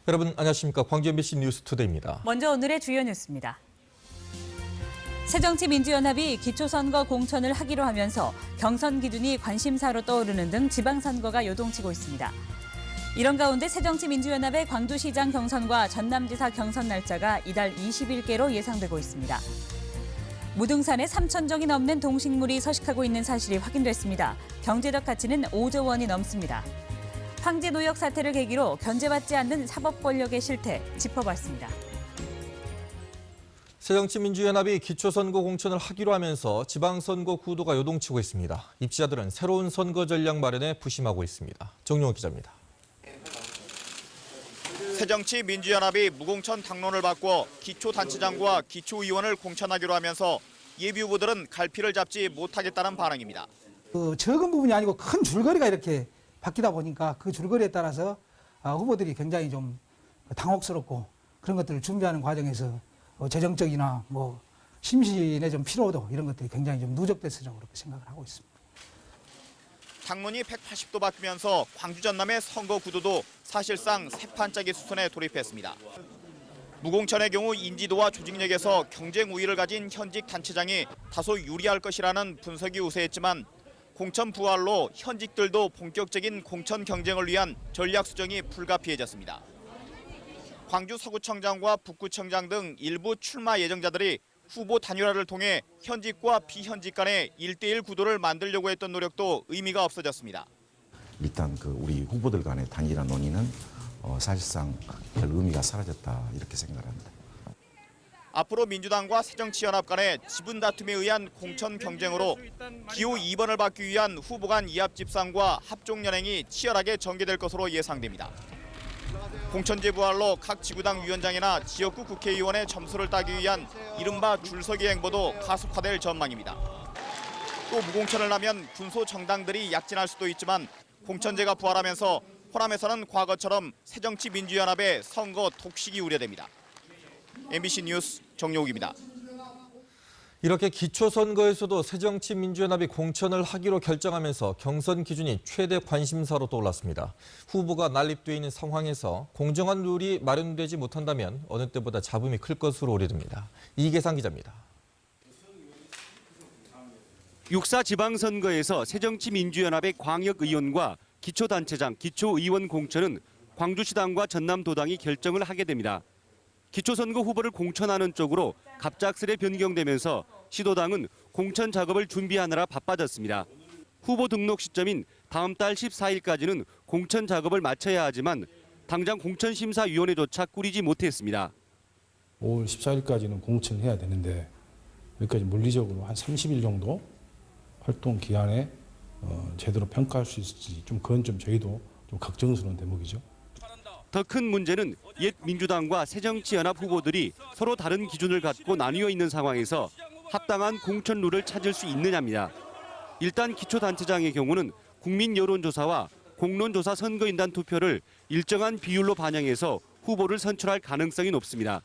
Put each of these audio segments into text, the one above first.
여러분 안녕하십니까. 광주 MBC 뉴스투데이입니다. 먼저 오늘의 주요 뉴스입니다. 새정치민주연합이 기초선거 공천을 하기로 하면서 경선 기준이 관심사로 떠오르는 등 지방선거가 요동치고 있습니다. 이런 가운데 새정치민주연합의 광주시장 경선과 전남지사 경선 날짜가 이달 20일께로 예상되고 있습니다. 무등산에 3,000종이 넘는 동식물이 서식하고 있는 사실이 확인됐습니다. 경제적 가치는 5조 원이 넘습니다. 황제 노역 사태를 계기로 견제받지 않는 사법 권력의 실태 짚어봤습니다. 새정치민주연합이 기초선거 공천을 하기로 하면서 지방선거 구도가 요동치고 있습니다. 입지자들은 새로운 선거 전략 마련에 부심하고 있습니다. 정용호 기자입니다. 새정치민주연합이 무공천 당론을 바꿔 기초단체장과 기초의원을 공천하기로 하면서 예비후보들은 갈피를 잡지 못하겠다는 반응입니다. 적은 부분이 아니고 큰 줄거리가 이렇게 바뀌다 보니까 그 줄거리에 따라서 후보들이 굉장히 좀 당혹스럽고 그런 것들을 준비하는 과정에서 재정적이나 심신의 좀 피로도 이런 것들이 굉장히 좀 누적됐으라고 그렇게 생각을 하고 있습니다. 당론이 180도 바뀌면서 광주 전남의 선거 구도도 사실상 새판짜기 수순에 돌입했습니다. 무공천의 경우 인지도와 조직력에서 경쟁 우위를 가진 현직 단체장이 다소 유리할 것이라는 분석이 우세했지만 공천 부활로 현직들도 본격적인 공천 경쟁을 위한 전략 수정이 불가피해졌습니다. 광주 서구청장과 북구청장 등 일부 출마 예정자들이 후보 단일화를 통해 현직과 비현직 간의 1대1 구도를 만들려고 했던 노력도 의미가 없어졌습니다. 일단 우리 후보들 간의 단일화 논의는 사실상 별 의미가 사라졌다 이렇게 생각합니다. 앞으로 민주당과 새정치연합 간의 지분 다툼에 의한 공천 경쟁으로 기호 2번을 받기 위한 후보 간 이합 집산과 합종 연행이 치열하게 전개될 것으로 예상됩니다. 공천제 부활로 각 지구당 위원장이나 지역구 국회의원의 점수를 따기 위한 이른바 줄서기 행보도 가속화될 전망입니다. 또 무공천을 하면 군소 정당들이 약진할 수도 있지만 공천제가 부활하면서 호남에서는 과거처럼 새정치민주연합의 선거 독식이 우려됩니다. MBC 뉴스 정용욱입니다. 이렇게 기초선거에서도 새정치민주연합이 공천을 하기로 결정하면서 경선 기준이 최대 관심사로 떠올랐습니다. 후보가 난립돼 있는 상황에서 공정한 룰이 마련되지 못한다면 어느 때보다 잡음이 클 것으로 우려됩니다. 이계상 기자입니다. 6.4 지방선거에서 새정치민주연합의 광역의원과 기초단체장, 기초의원 공천은 광주시당과 전남도당이 결정을 하게 됩니다. 기초선거 후보를 공천하는 쪽으로 갑작스레 변경되면서 시도당은 공천 작업을 준비하느라 바빠졌습니다. 후보 등록 시점인 다음 달 14일까지는 공천 작업을 마쳐야 하지만 당장 공천심사위원회조차 꾸리지 못했습니다. 5월 14일까지는 공천을 해야 되는데 여기까지 물리적으로 한 30일 정도 활동 기간에 제대로 평가할 수 있을지 그건 저희도 좀 걱정스러운 대목이죠. 더 큰 문제는 옛 민주당과 새정치연합 후보들이 서로 다른 기준을 갖고 나뉘어 있는 상황에서 합당한 공천 룰을 찾을 수 있느냐입니다. 일단 기초단체장의 경우는 국민 여론조사와 공론조사 선거인단 투표를 일정한 비율로 반영해서 후보를 선출할 가능성이 높습니다.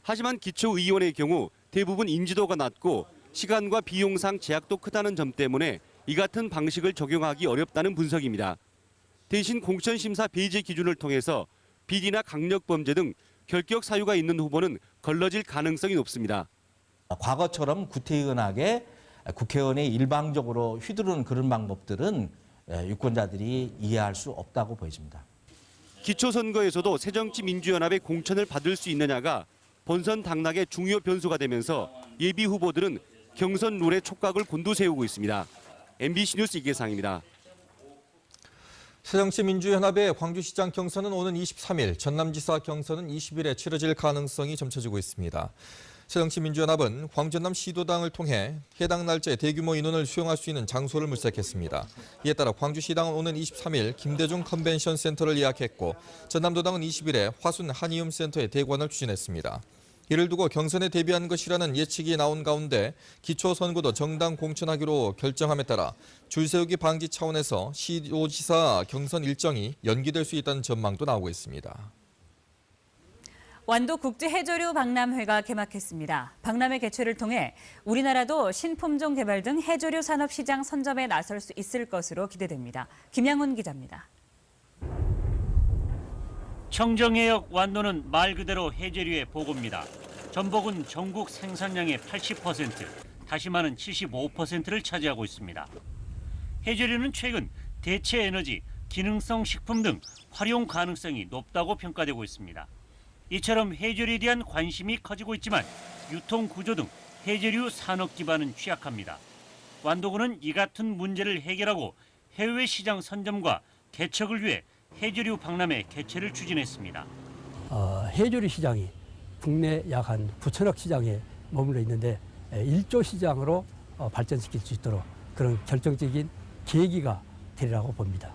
하지만 기초의원의 경우 대부분 인지도가 낮고 시간과 비용상 제약도 크다는 점 때문에 이 같은 방식을 적용하기 어렵다는 분석입니다. 대신 공천심사 배제 기준을 통해서 비리나 강력범죄 등 결격 사유가 있는 후보는 걸러질 가능성이 높습니다. 과거처럼 구태의연하게 국회의원이 일방적으로 휘두르는 그런 방법들은 유권자들이 이해할 수 없다고 보여집니다. 기초선거에서도 새정치민주연합의 공천을 받을 수 있느냐가 본선 당락의 중요 변수가 되면서 예비 후보들은 경선 룰의 촉각을 곤두세우고 있습니다. MBC 뉴스 이계상입니다. 새정치민주연합의 광주시장 경선은 오는 23일, 전남지사 경선은 20일에 치러질 가능성이 점쳐지고 있습니다. 새정치민주연합은 광주 전남 시도당을 통해 해당 날짜에 대규모 인원을 수용할 수 있는 장소를 물색했습니다. 이에 따라 광주시당은 오는 23일 김대중 컨벤션 센터를 예약했고 전남도당은 20일에 화순 한의음 센터에 대관을 추진했습니다. 이를 두고 경선에 대비한 것이라는 예측이 나온 가운데 기초선거도 정당 공천하기로 결정함에 따라 줄 세우기 방지 차원에서 시도지사 경선 일정이 연기될 수 있다는 전망도 나오고 있습니다. 완도 국제해조류 박람회가 개막했습니다. 박람회 개최를 통해 우리나라도 신품종 개발 등 해조류 산업 시장 선점에 나설 수 있을 것으로 기대됩니다. 김양훈 기자입니다. 청정해역 완도는 말 그대로 해저류의 보고입니다. 전복은 전국 생산량의 80%, 다시마는 75%를 차지하고 있습니다. 해저류는 최근 대체 에너지, 기능성 식품 등 활용 가능성이 높다고 평가되고 있습니다. 이처럼 해저류에 대한 관심이 커지고 있지만 유통 구조 등 해저류 산업 기반은 취약합니다. 완도군은 이 같은 문제를 해결하고 해외 시장 선점과 개척을 위해 해저류 박람회 개최를 추진했습니다. 해조류 시장이 국내 약 한 9천억 시장에 머물러 있는데 1조 시장으로 발전시킬 수 있도록 그런 결정적인 계기가 되리라고 봅니다.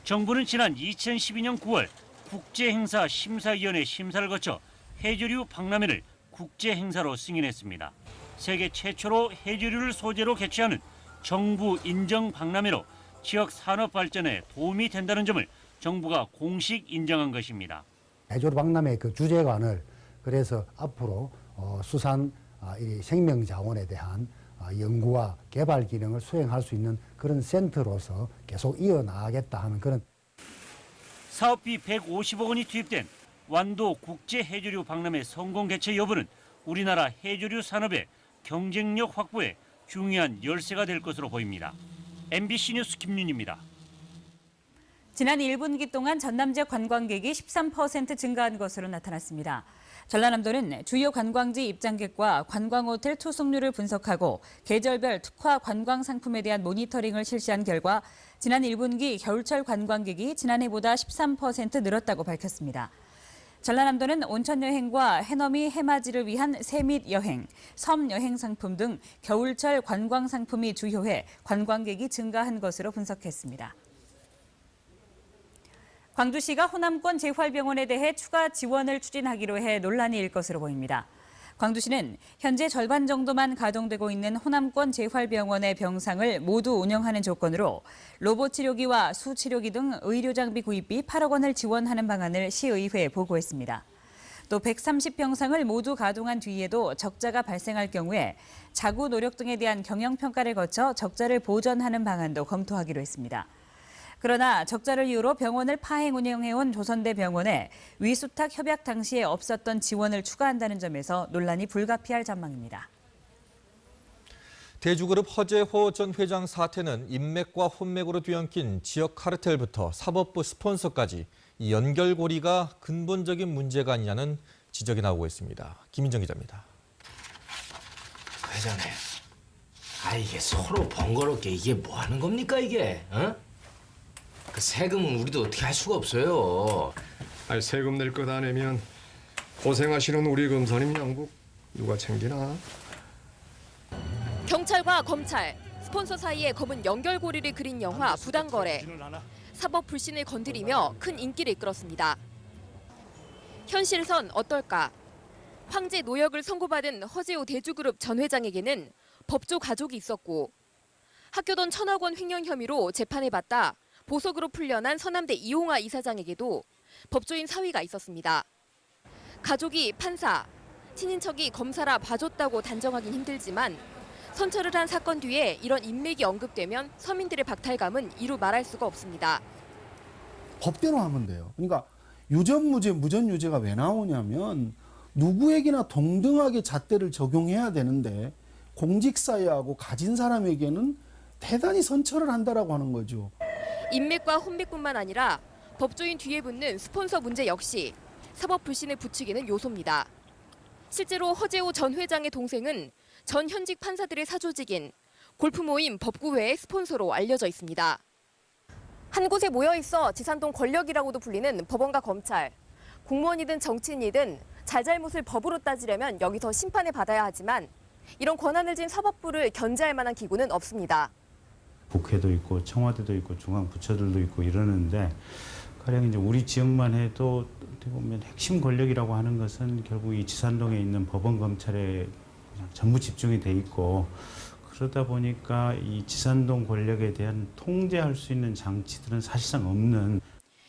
정부는 지난 2012년 9월 국제행사 심사위원회 심사를 거쳐 해조류 박람회를 국제행사로 승인했습니다. 세계 최초로 해조류를 소재로 개최하는 정부 인정 박람회로 지역 산업 발전에 도움이 된다는 점을 정부가 공식 인정한 것입니다. 해조류 박람회 그 주재관을 그래서 앞으로 수산 이 생명 자원에 대한 연구와 개발 기능을 수행할 수 있는 그런 센터로서 계속 이어나가겠다 하는 그런 사업비 150억 원이 투입된 완도 국제 해조류 박람회 성공 개최 여부는 우리나라 해조류 산업의 경쟁력 확보에 중요한 열쇠가 될 것으로 보입니다. MBC 뉴스 김윤입니다. 지난 1분기 동안 전남 지역 관광객이 13% 증가한 것으로 나타났습니다. 전라남도는 주요 관광지 입장객과 관광호텔 투숙률을 분석하고 계절별 특화 관광 상품에 대한 모니터링을 실시한 결과 지난 1분기 겨울철 관광객이 지난해보다 13% 늘었다고 밝혔습니다. 전라남도는 온천 여행과 해넘이 해맞이를 위한 새밑 여행, 섬 여행 상품 등 겨울철 관광 상품이 주요해 관광객이 증가한 것으로 분석했습니다. 광주시가 호남권 재활병원에 대해 추가 지원을 추진하기로 해 논란이 일 것으로 보입니다. 광주시는 현재 절반 정도만 가동되고 있는 호남권 재활병원의 병상을 모두 운영하는 조건으로 로봇 치료기와 수치료기 등 의료 장비 구입비 8억 원을 지원하는 방안을 시의회에 보고했습니다. 또 130병상을 모두 가동한 뒤에도 적자가 발생할 경우에 자구 노력 등에 대한 경영평가를 거쳐 적자를 보전하는 방안도 검토하기로 했습니다. 그러나 적자를 이유로 병원을 파행 운영해온 조선대병원에 위수탁 협약 당시에 없었던 지원을 추가한다는 점에서 논란이 불가피할 전망입니다. 대주그룹 허재호 전 회장 사태는 인맥과 혼맥으로 뒤엉킨 지역 카르텔부터 사법부 스폰서까지 이 연결고리가 근본적인 문제가 아니냐는 지적이 나오고 있습니다. 김인정 기자입니다. 회장님, 이게 서로 번거롭게 이게 뭐 하는 겁니까 이게? 그 세금은 우리도 어떻게 할 수가 없어요. 세금 낼 것 안 내면 고생하시는 우리 검사님 양복 누가 챙기나? 경찰과 검찰, 스폰서 사이의 검은 연결고리를 그린 영화 부당거래. 사법 불신을 건드리며 큰 인기를 이끌었습니다. 현실에선 어떨까? 황제 노역을 선고받은 허재호 대주그룹 전 회장에게는 법조 가족이 있었고 학교돈 1,000억 원 횡령 혐의로 재판을 받다 보석으로 풀려난 서남대 이홍화 이사장에게도 법조인 사위가 있었습니다. 가족이 판사, 친인척이 검사라 봐줬다고 단정하긴 힘들지만 선처를 한 사건 뒤에 이런 인맥이 언급되면 서민들의 박탈감은 이루 말할 수가 없습니다. 법대로 하면 돼요. 그러니까 유전무죄, 무전유죄가 왜 나오냐면 누구에게나 동등하게 잣대를 적용해야 되는데 공직사회하고 가진 사람에게는 대단히 선처를 한다라고 하는 거죠. 인맥과 혼맥뿐만 아니라 법조인 뒤에 붙는 스폰서 문제 역시 사법 불신을 부추기는 요소입니다. 실제로 허재호 전 회장의 동생은 전 현직 판사들의 사조직인 골프 모임 법구회의 스폰서로 알려져 있습니다. 한 곳에 모여 있어 지산동 권력이라고도 불리는 법원과 검찰. 공무원이든 정치인이든 잘잘못을 법으로 따지려면 여기서 심판을 받아야 하지만 이런 권한을 쥔 사법부를 견제할 만한 기구는 없습니다. 국회도 있고 청와대도 있고 중앙 부처들도 있고 이러는데 가령 이제 우리 지역만 해도 어떻게 보면 핵심 권력이라고 하는 것은 결국 이 지산동에 있는 법원 검찰에 전부 집중이 돼 있고 그러다 보니까 이 지산동 권력에 대한 통제할 수 있는 장치들은 사실상 없는.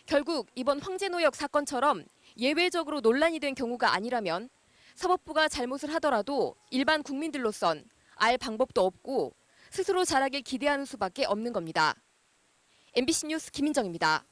결국 이번 황제노역 사건처럼 예외적으로 논란이 된 경우가 아니라면 사법부가 잘못을 하더라도 일반 국민들로선 알 방법도 없고 스스로 잘하길 기대하는 수밖에 없는 겁니다. MBC 뉴스 김인정입니다.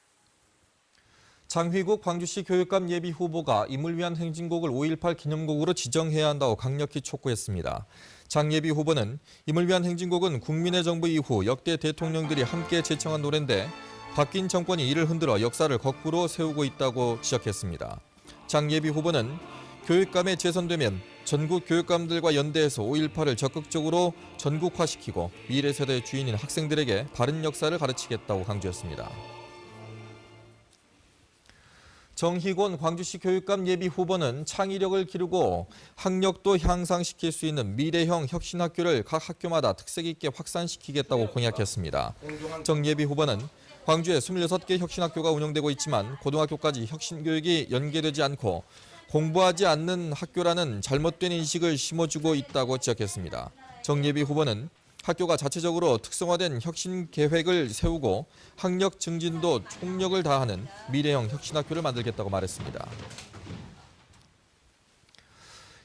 장휘국 광주시 교육감 예비 후보가 임을 위한 행진곡을 5.18 기념곡으로 지정해야 한다고 강력히 촉구했습니다. 장 예비 후보는 임을 위한 행진곡은 국민의 정부 이후 역대 대통령들이 함께 제청한 노래인데 바뀐 정권이 이를 흔들어 역사를 거꾸로 세우고 있다고 지적했습니다. 장 예비 후보는 교육감에 재선되면 전국 교육감들과 연대해서 5.18을 적극적으로 전국화시키고 미래 세대의 주인인 학생들에게 바른 역사를 가르치겠다고 강조했습니다. 정희곤 광주시 교육감 예비 후보는 창의력을 기르고 학력도 향상시킬 수 있는 미래형 혁신학교를 각 학교마다 특색 있게 확산시키겠다고 공약했습니다. 정 예비 후보는 광주에 26개 혁신학교가 운영되고 있지만 고등학교까지 혁신교육이 연계되지 않고 공부하지 않는 학교라는 잘못된 인식을 심어주고 있다고 지적했습니다. 정 예비 후보는 학교가 자체적으로 특성화된 혁신 계획을 세우고 학력 증진도 총력을 다하는 미래형 혁신학교를 만들겠다고 말했습니다.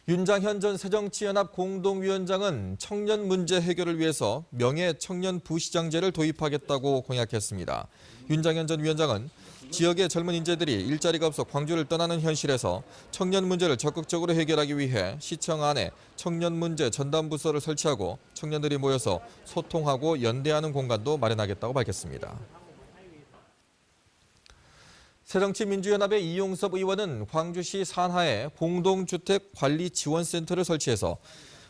윤장현 전 새정치연합 공동위원장은 청년 문제 해결을 위해서 명예 청년 부시장제를 도입하겠다고 공약했습니다. 윤장현 전 위원장은 지역의 젊은 인재들이 일자리가 없어 광주를 떠나는 현실에서 청년 문제를 적극적으로 해결하기 위해 시청 안에 청년 문제 전담 부서를 설치하고 청년들이 모여서 소통하고 연대하는 공간도 마련하겠다고 밝혔습니다. 새정치민주연합의 이용섭 의원은 광주시 산하에 공동주택관리지원센터를 설치해서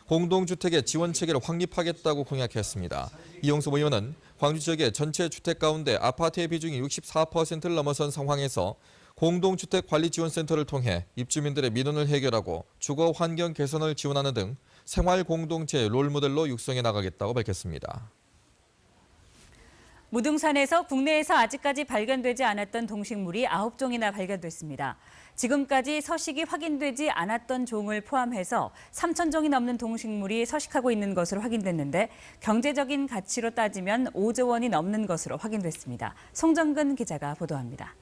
공동주택의 지원 체계를 확립하겠다고 공약했습니다. 이용섭 의원은 광주 지역의 전체 주택 가운데 아파트의 비중이 64%를 넘어선 상황에서 공동주택관리지원센터를 통해 입주민들의 민원을 해결하고 주거 환경 개선을 지원하는 등 생활 공동체의 롤모델로 육성해 나가겠다고 밝혔습니다. 무등산에서 국내에서 아직까지 발견되지 않았던 동식물이 9종이나 발견됐습니다. 지금까지 서식이 확인되지 않았던 종을 포함해서 3,000종이 넘는 동식물이 서식하고 있는 것으로 확인됐는데 경제적인 가치로 따지면 5조 원이 넘는 것으로 확인됐습니다. 송정근 기자가 보도합니다.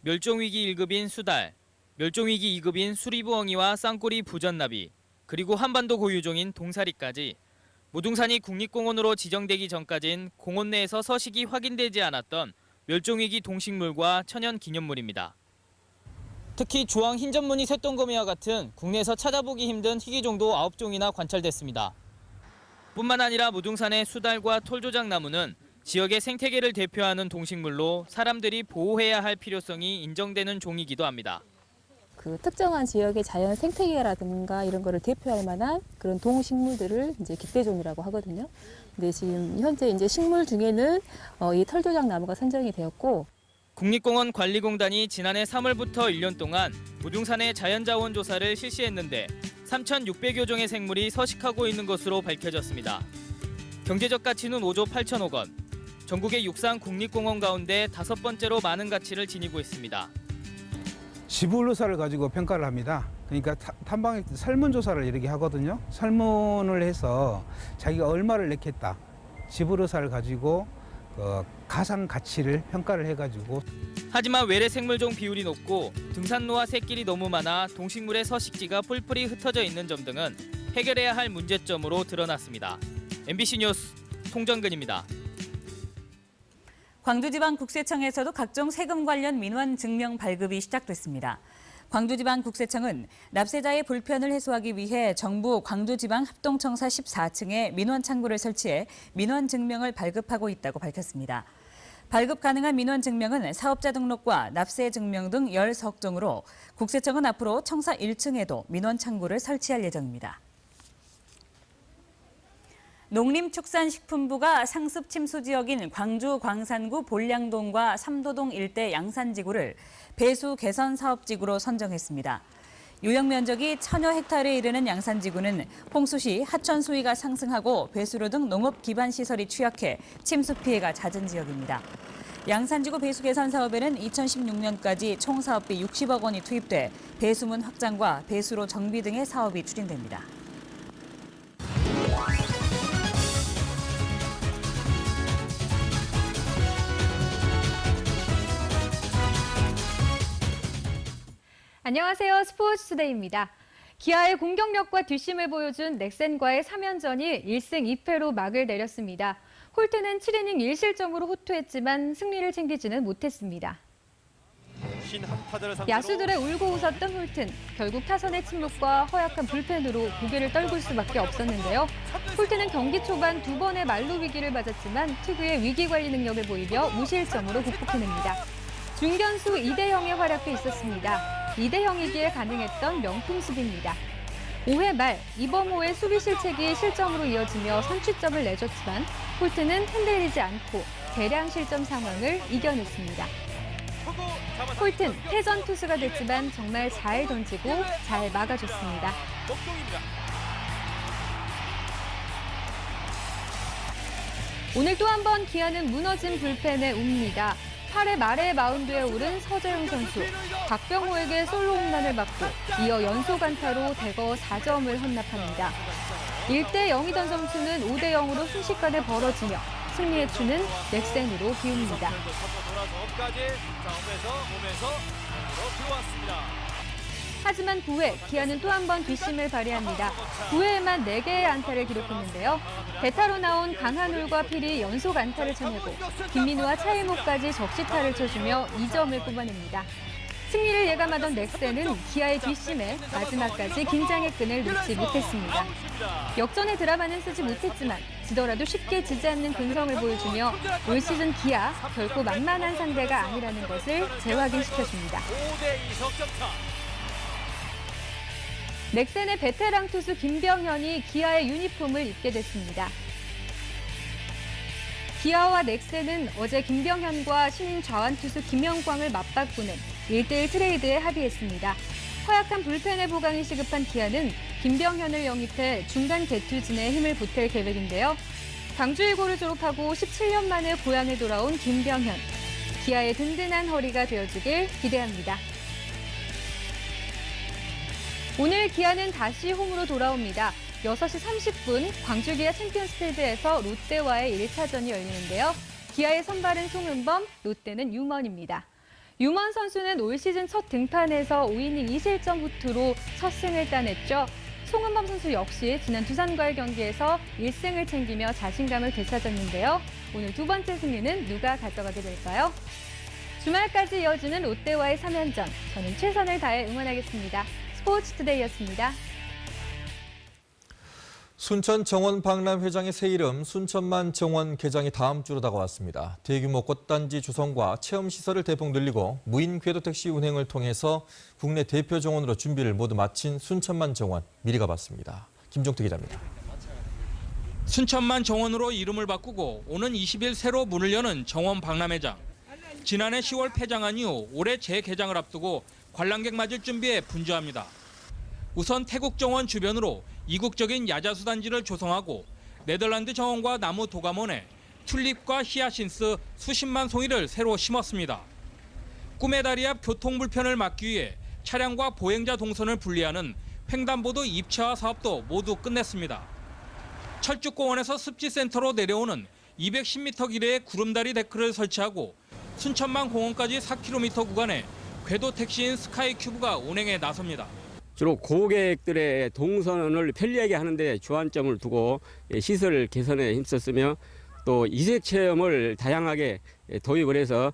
멸종위기 1급인 수달, 멸종위기 2급인 수리부엉이와 쌍꼬리 부전나비, 그리고 한반도 고유종인 동사리까지 무등산이 국립공원으로 지정되기 전까진 공원 내에서 서식이 확인되지 않았던 멸종위기 동식물과 천연기념물입니다. 특히 주황 흰전무늬 쇳덩거미와 같은 국내에서 찾아보기 힘든 희귀종도 9종이나 관찰됐습니다. 뿐만 아니라 무등산의 수달과 톨조장나무는 지역의 생태계를 대표하는 동식물로 사람들이 보호해야 할 필요성이 인정되는 종이기도 합니다. 그 특정한 지역의 자연 생태계라든가 이런 거를 대표할 만한 그런 동식물들을 이제 기대종이라고 하거든요. 근데 지금 현재 이제 식물 중에는 이 털조장 나무가 선정이 되었고, 국립공원관리공단이 지난해 3월부터 1년 동안 무등산의 자연자원 조사를 실시했는데 3,600여 종의 생물이 서식하고 있는 것으로 밝혀졌습니다. 경제적 가치는 5조 8천억 원. 전국의 육상 국립공원 가운데 5번째로 많은 가치를 지니고 있습니다. 지불조사를 가지고 평가를 합니다. 그러니까 탐방 설문조사를 이렇게 하거든요. 설문을 해서 자기가 얼마를 냈겠다. 지불조사를 가지고 가상 가치를 평가를 해가지고. 하지만 외래 생물종 비율이 높고 등산로와 새길이 너무 많아 동식물의 서식지가 뿔뿔이 흩어져 있는 점 등은 해결해야 할 문제점으로 드러났습니다. MBC 뉴스 송정근입니다. 광주지방국세청에서도 각종 세금 관련 민원 증명 발급이 시작됐습니다. 광주지방국세청은 납세자의 불편을 해소하기 위해 정부 광주지방합동청사 14층에 민원 창구를 설치해 민원 증명을 발급하고 있다고 밝혔습니다. 발급 가능한 민원 증명은 사업자 등록과 납세 증명 등 10석종으로 국세청은 앞으로 청사 1층에도 민원 창구를 설치할 예정입니다. 농림축산식품부가 상습 침수 지역인 광주 광산구 볼량동과 삼도동 일대 양산지구를 배수 개선 사업지구로 선정했습니다. 유형 면적이 1,000여 헥타르에 이르는 양산지구는 홍수 시 하천 수위가 상승하고 배수로 등 농업 기반 시설이 취약해 침수 피해가 잦은 지역입니다. 양산지구 배수 개선 사업에는 2016년까지 총 사업비 60억 원이 투입돼 배수문 확장과 배수로 정비 등의 사업이 추진됩니다. 안녕하세요. 스포츠투데이입니다. 기아의 공격력과 뒷심을 보여준 넥센과의 3연전이 1승 2패로 막을 내렸습니다. 홀트는 7이닝 1실점으로 호투했지만 승리를 챙기지는 못했습니다. 야수들의 울고 웃었던 홀튼, 결국 타선의 침묵과 허약한 불펜으로 고개를 떨굴 수밖에 없었는데요. 홀튼은 경기 초반 2번의 만루 위기를 맞았지만 특유의 위기 관리 능력을 보이며 무실점으로 극복해냅니다. 중견수 이대형의 활약도 있었습니다. 이대형이기에 가능했던 명품 수비입니다. 5회 말 이범호의 수비 실책이 실점으로 이어지며 선취점을 내줬지만 홀튼은 흔들리지 않고 대량 실점 상황을 이겨냈습니다. 홀튼 패전 투수가 됐지만 정말 잘 던지고 잘 막아줬습니다. 오늘 또 한 번 기아는 무너진 불펜에 웁니다. 8회 말에 마운드에 오른 서재웅 선수, 박병호에게 솔로 홈런을 맞고 이어 연속 안타로 대거 4점을 헌납합니다. 1대 0이던 점수는 5대 0으로 순식간에 벌어지며 승리의 추는 넥센으로 기웁니다. 하지만 9회 기아는 또 한 번 뒷심을 발휘합니다. 9회에만 4개의 안타를 기록했는데요. 대타로 나온 강한울과 필이 연속 안타를 쳐내고 김민우와 차일목까지 적시타를 쳐주며 2점을 뽑아냅니다. 승리를 예감하던 넥센은 기아의 뒷심에 마지막까지 긴장의 끈을 놓지 못했습니다. 역전의 드라마는 쓰지 못했지만 지더라도 쉽게 지지 않는 근성을 보여주며 올 시즌 기아 결코 만만한 상대가 아니라는 것을 재확인시켜줍니다. 넥센의 베테랑 투수 김병현이 기아의 유니폼을 입게 됐습니다. 기아와 넥센은 어제 김병현과 신인 좌완 투수 김영광을 맞바꾸는 1대1 트레이드에 합의했습니다. 허약한 불펜의 보강이 시급한 기아는 김병현을 영입해 중간 개투진에 힘을 보탤 계획인데요. 광주일고를 졸업하고 17년 만에 고향에 돌아온 김병현. 기아의 든든한 허리가 되어주길 기대합니다. 오늘 기아는 다시 홈으로 돌아옵니다. 6시 30분 광주 기아 챔피언스필드에서 롯데와의 1차전이 열리는데요. 기아의 선발은 송은범, 롯데는 유먼입니다. 유먼 선수는 올 시즌 첫 등판에서 5이닝 2실점 후투로 첫 승을 따냈죠. 송은범 선수 역시 지난 두산과의 경기에서 1승을 챙기며 자신감을 되찾았는데요. 오늘 두 번째 승리는 누가 가져가게 될까요? 주말까지 이어지는 롯데와의 3연전. 저는 최선을 다해 응원하겠습니다. 스포츠투데이였습니다. 순천 정원 박람 회장의 새 이름 순천만 정원 개장이 다음 주로 다가왔습니다. 대규모 꽃단지 조성과 체험시설을 대폭 늘리고 무인 궤도 택시 운행을 통해서 국내 대표 정원으로 준비를 모두 마친 순천만 정원 미리 가봤습니다. 김종태 기자입니다. 순천만 정원으로 이름을 바꾸고 오는 20일 새로 문을 여는 정원 박람회장. 지난해 10월 폐장한 이후 올해 재개장을 앞두고 관람객 맞을 준비에 분주합니다. 우선 태국 정원 주변으로 이국적인 야자수 단지를 조성하고 네덜란드 정원과 나무 도감원에 튤립과 히아신스 수십만 송이를 새로 심었습니다. 꿈의 다리 앞 교통 불편을 막기 위해 차량과 보행자 동선을 분리하는 횡단보도 입체화 사업도 모두 끝냈습니다. 철쭉공원에서 습지센터로 내려오는 210m 길이의 구름다리 데크를 설치하고 순천만 공원까지 4km 구간에 궤도 택시인 스카이큐브가 운행에 나섭니다. 주로 고객들의 동선을 편리하게 하는 데 주안점을 두고 시설 개선에 힘썼으며 또 이색 체험을 다양하게 도입을 해서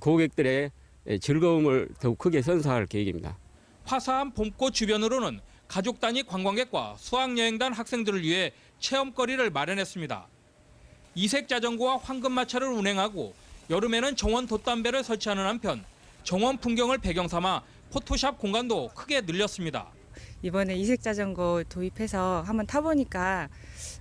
고객들의 즐거움을 더욱 크게 선사할 계획입니다. 화사한 봄꽃 주변으로는 가족 단위 관광객과 수학여행단 학생들을 위해 체험거리를 마련했습니다. 이색 자전거와 황금마차를 운행하고 여름에는 정원 돛담배를 설치하는 한편 정원 풍경을 배경 삼아 포토샵 공간도 크게 늘렸습니다. 이번에 이색 자전거 도입해서 한번 타보니까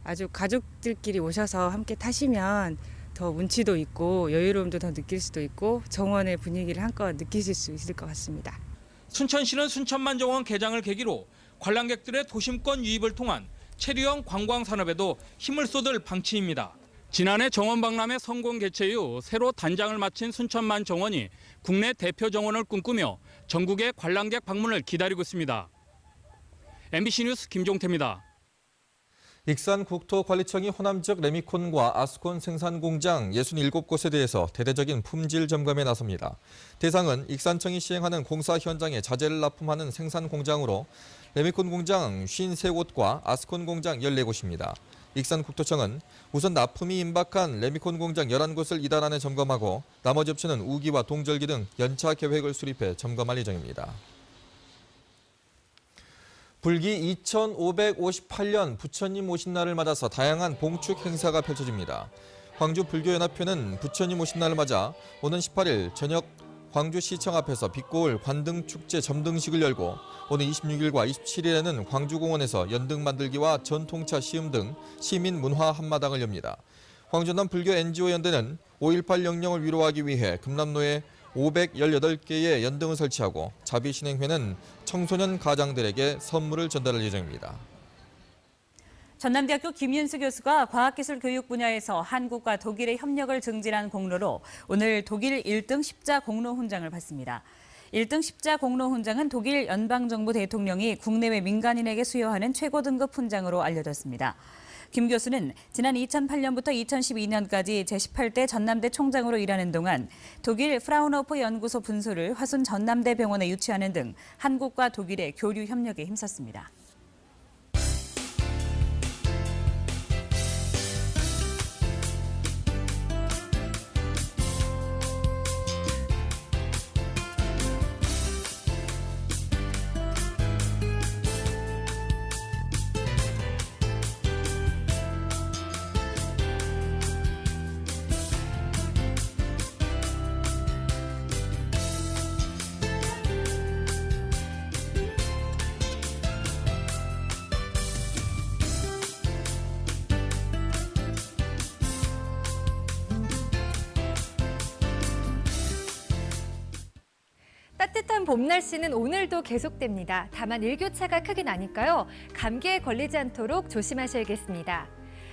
아주 가족들끼리 오셔서 함께 타시면 더 운치도 있고 여유로움도 더 느낄 수도 있고 정원의 분위기를 한껏 느끼실 수 있을 것 같습니다. 순천시는 순천만 정원 개장을 계기로 관람객들의 도심권 유입을 통한 체류형 관광 산업에도 힘을 쏟을 방침입니다. 지난해 정원 박람회 성공 개최 이후 새로 단장을 마친 순천만 정원이 국내 대표 정원을 꿈꾸며 전국의 관람객 방문을 기다리고 있습니다. MBC 뉴스 김종태입니다. 익산 국토관리청이 호남 지역 레미콘과 아스콘 생산 공장 67곳에 대해서 대대적인 품질 점검에 나섭니다. 대상은 익산청이 시행하는 공사 현장에 자재를 납품하는 생산 공장으로 레미콘 공장 53곳과 아스콘 공장 14곳입니다. 익산국토청은 우선 납품이 임박한 레미콘 공장 11곳을 이달 안에 점검하고 나머지 업체는 우기와 동절기 등 연차 계획을 수립해 점검할 예정입니다. 불기 2558년 부처님 오신 날을 맞아서 다양한 봉축 행사가 펼쳐집니다. 광주 불교연합회는 부처님 오신 날을 맞아 오는 18일 저녁 광주시청 앞에서 빛고울 관등축제 점등식을 열고 오는 26일과 27일에는 광주공원에서 연등 만들기와 전통차 시음 등 시민 문화 한마당을 엽니다. 광전남 불교 NGO 연대는 5.18 영령을 위로하기 위해 금남로에 518개의 연등을 설치하고 자비신행회는 청소년 가장들에게 선물을 전달할 예정입니다. 전남대학교 김윤수 교수가 과학기술 교육 분야에서 한국과 독일의 협력을 증진한 공로로 오늘 독일 1등 십자 공로 훈장을 받습니다. 1등 십자 공로 훈장은 독일 연방정부 대통령이 국내외 민간인에게 수여하는 최고 등급 훈장으로 알려졌습니다. 김 교수는 지난 2008년부터 2012년까지 제18대 전남대 총장으로 일하는 동안 독일 프라운호프 연구소 분소를 화순 전남대 병원에 유치하는 등 한국과 독일의 교류 협력에 힘썼습니다. 따뜻한 봄 날씨는 오늘도 계속됩니다. 다만 일교차가 크게 나니까요. 감기에 걸리지 않도록 조심하셔야겠습니다.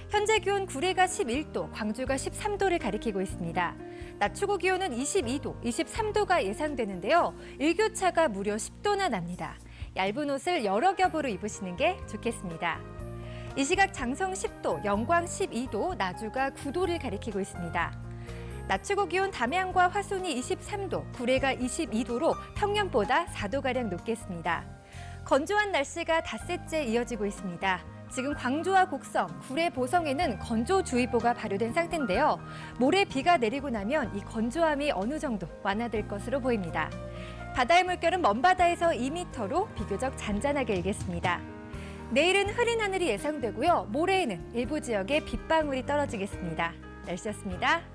현재 기온 구례가 11도, 광주가 13도를 가리키고 있습니다. 낮 최고 기온은 22도, 23도가 예상되는데요. 일교차가 무려 10도나 납니다. 얇은 옷을 여러 겹으로 입으시는 게 좋겠습니다. 이 시각 장성 10도, 영광 12도, 나주가 9도를 가리키고 있습니다. 낮 최고 기온 담양과 화순이 23도, 구례가 22도로 평년보다 4도가량 높겠습니다. 건조한 날씨가 닷새째 이어지고 있습니다. 지금 광주와 곡성, 구례, 보성에는 건조주의보가 발효된 상태인데요. 모레 비가 내리고 나면 이 건조함이 어느 정도 완화될 것으로 보입니다. 바다의 물결은 먼바다에서 2m로 비교적 잔잔하게 일겠습니다. 내일은 흐린 하늘이 예상되고요. 모레에는 일부 지역에 빗방울이 떨어지겠습니다. 날씨였습니다.